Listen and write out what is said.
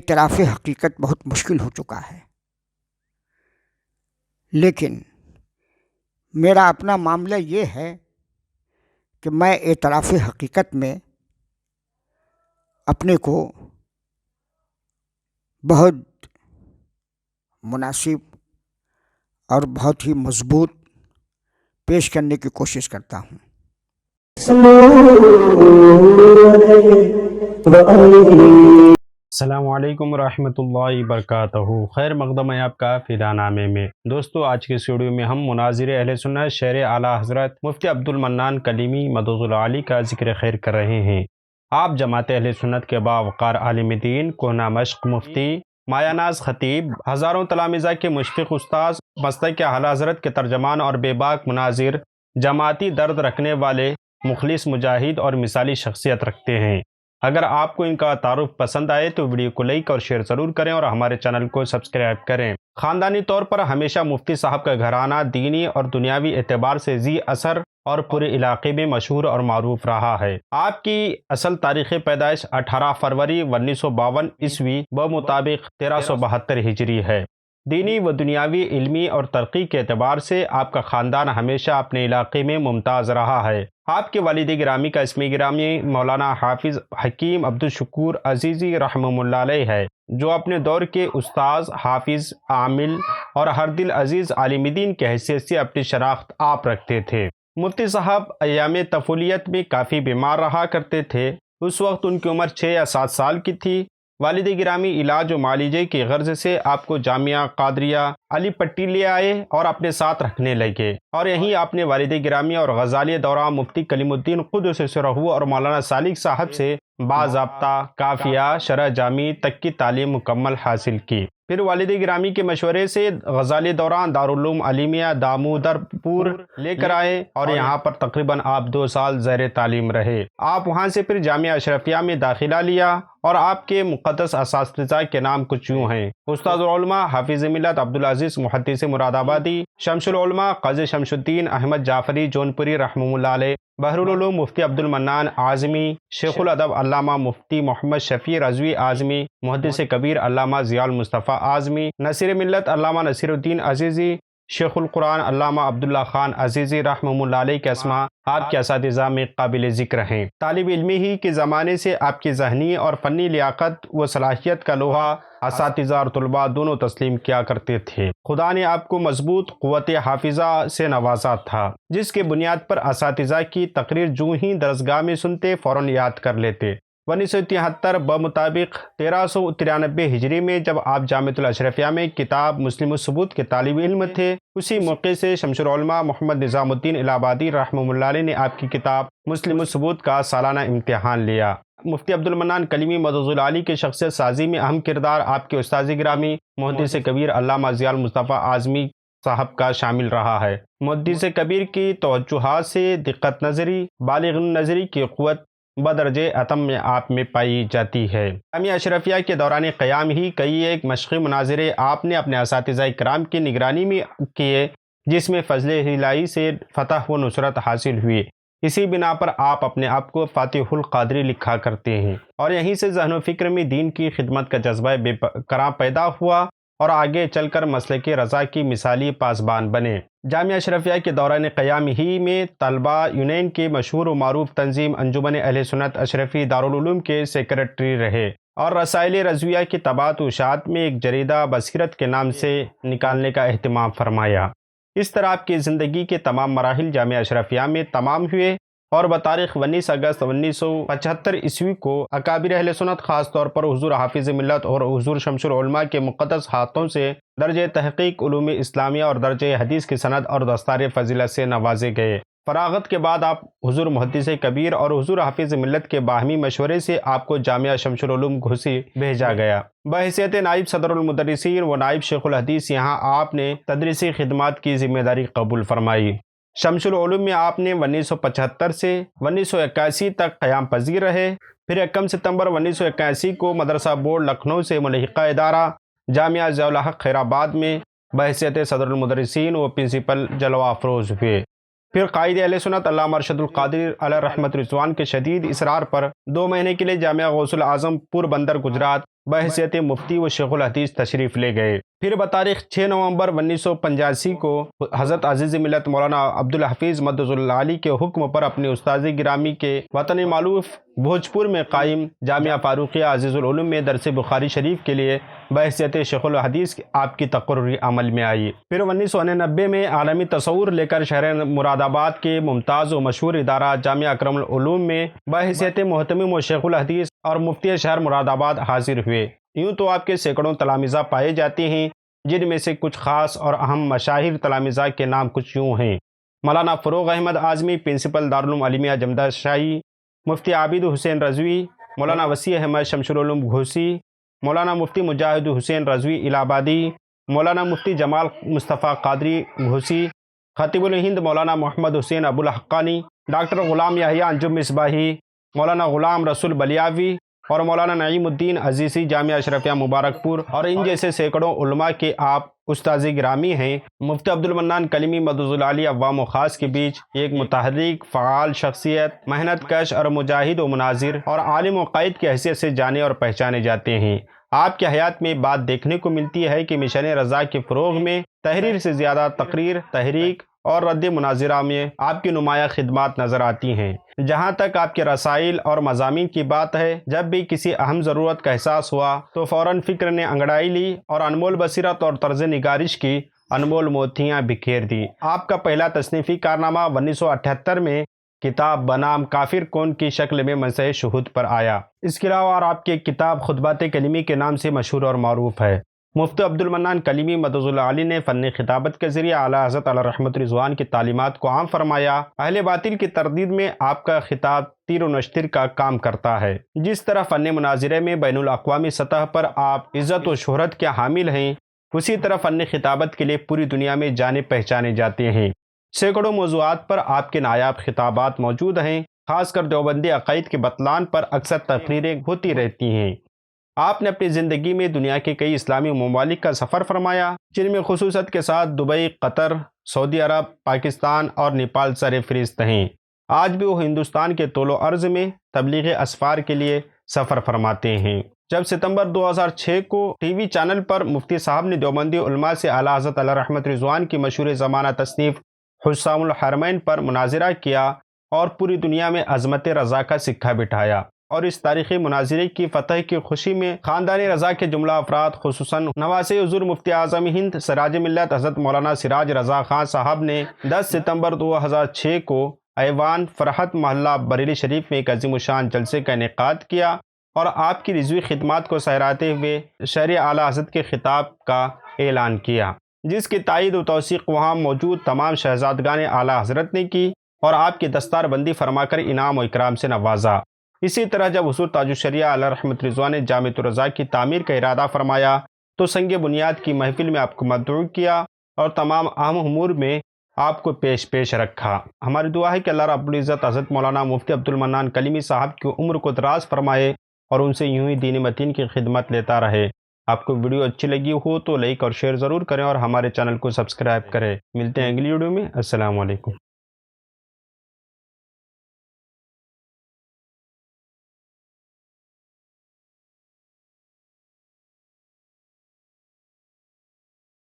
اعتراف حقیقت بہت مشکل ہو چکا ہے، لیکن میرا اپنا معاملہ یہ ہے کہ میں اعتراف حقیقت میں اپنے کو بہت مناسب اور بہت ہی مضبوط پیش کرنے کی کوشش کرتا ہوں۔ السلام علیکم ورحمۃ اللہ وبرکاتہ۔ خیر مقدم ہے آپ کا فدا نامے میں۔ دوستو، آج کے اس ویڈیو میں ہم مناظر اہل سنت شیخ اعلیٰ حضرت مفتی عبدالمنان کلیمی مدعو العالی کا ذکر خیر کر رہے ہیں۔ آپ جماعت اہل سنت کے باوقار عالم دین، کوہنہ مشق مفتی، مایہ ناز خطیب، ہزاروں تلامذہ کے مشفق استاذ، مسلک اعلیٰ حضرت کے ترجمان اور بے باک مناظر، جماعتی درد رکھنے والے مخلص مجاہد اور مثالی شخصیت رکھتے ہیں۔ اگر آپ کو ان کا تعارف پسند آئے تو ویڈیو کو لائک اور شیئر ضرور کریں اور ہمارے چینل کو سبسکرائب کریں۔ خاندانی طور پر ہمیشہ مفتی صاحب کا گھرانہ دینی اور دنیاوی اعتبار سے ذی اثر اور پورے علاقے میں مشہور اور معروف رہا ہے۔ آپ کی اصل تاریخ پیدائش 18 فروری 1952 عیسوی بمطابق 1372 ہجری ہے۔ دینی و دنیاوی، علمی اور ترقی کے اعتبار سے آپ کا خاندان ہمیشہ اپنے علاقے میں ممتاز رہا ہے۔ آپ کے والد گرامی کا اسم گرامی مولانا حافظ حکیم عبدالشکور عزیزی رحمہ اللہ علیہ ہے، جو اپنے دور کے استاذ، حافظ، عامل اور ہر دل عزیز عالم دین کی حیثیت سے اپنی شناخت آپ رکھتے تھے۔ مفتی صاحب ایام طفولیت میں کافی بیمار رہا کرتے تھے۔ اس وقت ان کی عمر 6 یا 7 سال کی تھی۔ والد گرامی علاج و معالجے کی غرض سے آپ کو جامعہ قادریہ علی پٹی لے آئے اور اپنے ساتھ رکھنے لگے، اور یہیں آپ نے والد گرامی اور غزالی دورہ مفتی کلیم الدین قدس سرہ اور مولانا سالک صاحب سے باضابطہ کافیہ شرح جامی تک کی تعلیم مکمل حاصل کی۔ پھر والد گرامی کے مشورے سے غزالی دوران دارالعلوم علیمیہ دامودر پور لے کر آئے اور یہاں پر تقریباً آپ 2 سال زیر تعلیم رہے۔ آپ وہاں سے پھر جامعہ اشرفیہ میں داخلہ لیا اور آپ کے مقدس اساتذہ کے نام کچھ یوں ہیں: استاد العلماء حافظ ملت عبدالعزیز محدث مراد آبادی، شمس العلماء قاضی شمس الدین احمد جعفری جونپوری رحمہ اللہ علیہ، بحر العلوم مفتی عبدالمنان اعظمی، شیخ الادب علامہ مفتی محمد شفیع رضوی اعظمی، محدث کبیر علامہ ضیاء المصطفیٰ اعظمی، نصیر ملت علامہ نصیر الدین عزیزی، شیخ القرآن علامہ عبداللہ خان عزیزی رحمہ اللہ علیہ کے اسماء آپ کے اساتذہ میں قابل ذکر ہیں۔ طالب علمی ہی کے زمانے سے آپ کی ذہنی اور فنی لیاقت و صلاحیت کا لوہا اساتذہ اور طلباء دونوں تسلیم کیا کرتے تھے۔ خدا نے آپ کو مضبوط قوت حافظہ سے نوازا تھا، جس کے بنیاد پر اساتذہ کی تقریر جو ہی درسگاہ میں سنتے فوراً یاد کر لیتے۔ 1973 بمطابق 1393 ہجری میں جب آپ جامعۃ الاشرفیہ میں کتاب مسلم الثبوت کے طالب علم تھے، اسی موقع سے شمس العلماء محمد نظام الدین الہ آبادی رحمہ اللہ علیہ نے آپ کی کتاب مسلم الثبوت کا سالانہ امتحان لیا۔ مفتی عبدالمنان کلیمی مدعو العالی کی شخصیت سازی میں اہم کردار آپ کے استاذ گرامی محدث کبیر علامہ ضیاء المصطفیٰ اعظمی صاحب کا شامل رہا ہے۔ محدث کبیر کی توجہات سے دقت نظری، بالغ نظری کی قوت بدرجہ اتم میں آپ میں پائی جاتی ہے۔ جامعہ اشرفیہ کے دوران قیام ہی کئی ایک مشقی مناظرے آپ نے اپنے اساتذہ کرام کی نگرانی میں کیے، جس میں فضل الہی سے فتح و نصرت حاصل ہوئی۔ اسی بنا پر آپ اپنے آپ کو فاتح القادری لکھا کرتے ہیں، اور یہیں سے ذہن و فکر میں دین کی خدمت کا جذبہ بے قرار پیدا ہوا اور آگے چل کر مسلک رضا کی مثالی پاسبان بنے۔ جامعہ اشرفیہ کے دوران قیام ہی میں طلبہ یونین کے مشہور و معروف تنظیم انجمن اہل سنت اشرفی دارالعلوم کے سیکریٹری رہے، اور رسائل رضویہ کی طباعت و اشاعت میں ایک جریدہ بصیرت کے نام سے نکالنے کا اہتمام فرمایا۔ اس طرح آپ کی زندگی کے تمام مراحل جامعہ اشرفیہ میں تمام ہوئے، اور بتاریخ 19 اگست 1975 عیسوی کو اکابر اہل سنت خاص طور پر حضور حافظ ملت اور حضور شمس العلماء کے مقدس ہاتھوں سے درجہ تحقیق علوم اسلامیہ اور درجہ حدیث کی سند اور دستار فضیلت سے نوازے گئے۔ فراغت کے بعد آپ حضور محدث کبیر اور حضور حافظ ملت کے باہمی مشورے سے آپ کو جامعہ شمس العلوم گھوسی بھیجا گیا۔ بحیثیت نائب صدر المدرسین و نائب شیخ الحدیث یہاں آپ نے تدریسی خدمات کی ذمہ داری قبول فرمائی۔ شمس العلوم میں آپ نے 1975 سے 1981 تک قیام پذیر رہے۔ پھر 1 ستمبر 1981 کو مدرسہ بورڈ لکھنؤ سے ملحقہ ادارہ جامعہ ضیاء الحق خیر آباد میں بحیثیت صدر المدرسین و پرنسپل جلوہ افروز ہوئے۔ پھر قائد اہل سنت علامہ ارشد القادری علیہ رحمت رضوان کے شدید اصرار پر 2 مہینے کے لیے جامعہ غوث العظم پور بندر گجرات بحیثیت مفتی و شیخ الحدیث تشریف لے گئے۔ پھر بتاریخ 6 نومبر 1985 کو حضرت عزیز ملت مولانا عبدالحفیظ مدظ اللہ علی کے حکم پر اپنے استاذ گرامی کے وطن معروف بھوجپور میں قائم جامعہ فاروقیہ عزیز العلوم میں درس بخاری شریف کے لیے بحیثیت شیخ الحدیث آپ کی تقرری عمل میں آئی۔ پھر 1999 میں عالمی تصور لے کر شہر مراد آباد کے ممتاز و مشہور ادارہ جامعہ اکرم العلوم میں بحیثیت محتمم و شیخ الحدیث اور مفتی شہر مراد آباد حاضر ہوئے۔ یوں تو آپ کے سینکڑوں تلامذہ پائے جاتے ہیں، جن میں سے کچھ خاص اور اہم مشاہیر تلامذہ کے نام کچھ یوں ہیں: مولانا فروغ احمد اعظمی پرنسپل دارالعلوم عالمیہ جمدہ شاہی، مفتی عابد حسین رضوی، مولانا وسیع احمد شمس العلوم گھوسی، مولانا مفتی مجاہد حسین رضوی الہ آبادی، مولانا مفتی جمال مصطفیٰ قادری گھوسی، خطیب الہند مولانا محمد حسین ابو الحقانی، ڈاکٹر غلام یحییٰ انجم مصباحی، مولانا غلام رسول بلیاوی اور مولانا نعیم الدین عزیزی جامعہ اشرفیہ مبارک پور، اور ان جیسے سینکڑوں علماء کے آپ استاذ گرامی ہیں۔ مفتی عبدالمنان کلیمی مدظ اللہ علی عوام و خاص کے بیچ ایک متحرک، فعال شخصیت، محنت کش اور مجاہد و مناظر اور عالم و قائد کی حیثیت سے جانے اور پہچانے جاتے ہیں۔ آپ کے حیات میں بات دیکھنے کو ملتی ہے کہ مشن رضا کے فروغ میں تحریر سے زیادہ تقریر، تحریک اور رد مناظرہ میں آپ کی نمایاں خدمات نظر آتی ہیں۔ جہاں تک آپ کے رسائل اور مضامین کی بات ہے، جب بھی کسی اہم ضرورت کا احساس ہوا تو فوراً فکر نے انگڑائی لی اور انمول بصیرت اور طرز نگارش کی انمول موتیاں بکھیر دی۔ آپ کا پہلا تصنیفی کارنامہ 1978 میں کتاب بنام کافر کون کی شکل میں منصہ شہود پر آیا۔ اس کے علاوہ اور آپ کی کتاب خطبات کلیمی کے نام سے مشہور اور معروف ہے۔ مفتی عبدالمنان کلیمی مدظ اللہ علی نے فن خطابت کے ذریعے اعلیٰ حضرت علیہ رحمت رضوان کی تعلیمات کو عام فرمایا۔ اہل باطل کی تردید میں آپ کا خطاب تیر و نشتر کا کام کرتا ہے۔ جس طرح فن مناظرے میں بین الاقوامی سطح پر آپ عزت و شہرت کے حامل ہیں، اسی طرح فن خطابت کے لیے پوری دنیا میں جانے پہچانے جاتے ہیں۔ سینکڑوں موضوعات پر آپ کے نایاب خطابات موجود ہیں، خاص کر دیوبندی عقائد کے بطلان پر اکثر تقریریں ہوتی رہتی ہیں۔ آپ نے اپنی زندگی میں دنیا کے کئی اسلامی ممالک کا سفر فرمایا، جن میں خصوصیت کے ساتھ دبئی، قطر، سعودی عرب، پاکستان اور نیپال سر فہرست ہیں۔ آج بھی وہ ہندوستان کے طول و عرض میں تبلیغ اسفار کے لیے سفر فرماتے ہیں۔ جب ستمبر 2006 کو ٹی وی چینل پر مفتی صاحب نے دیوبندی علماء سے اعلیٰ حضرت علیہ رحمت رضوان کی مشہور زمانہ تصنیف حسام الحرمین پر مناظرہ کیا اور پوری دنیا میں عظمت رضا کا سکہ بٹھایا، اور اس تاریخی مناظرے کی فتح کی خوشی میں خاندان رضا کے جملہ افراد، خصوصاً نواسہ حضور مفتی اعظم ہند سراج ملت حضرت مولانا سراج رضا خان صاحب نے 10 ستمبر 2006 کو ایوان فرحت محلہ بریلی شریف میں ایک عظیم الشان جلسے کا انعقاد کیا اور آپ کی رضوی خدمات کو سہراتے ہوئے شرع اعلیٰ حضرت کے خطاب کا اعلان کیا، جس کی تائید و توثیق وہاں موجود تمام شہزادگان اعلیٰ حضرت نے کی اور آپ کی دستار بندی فرما کر انعام و اکرام سے نوازا۔ اسی طرح جب حضور تاج الشریعہ علیہ رحمت رضوان نے جامع الرضا کی تعمیر کا ارادہ فرمایا تو سنگ بنیاد کی محفل میں آپ کو مدعو کیا اور تمام اہم امور میں آپ کو پیش رکھا۔ ہماری دعا ہے کہ اللہ رب العزت حضرت مولانا مفتی عبدالمنان کلیمی صاحب کی عمر کو دراز فرمائے اور ان سے یوں ہی دین متین کی خدمت لیتا رہے۔ آپ کو ویڈیو اچھی لگی ہو تو لائک اور شیئر ضرور کریں اور ہمارے چینل کو سبسکرائب کریں۔ ملتے ہیں اگلی ویڈیو میں۔ السلام علیکم۔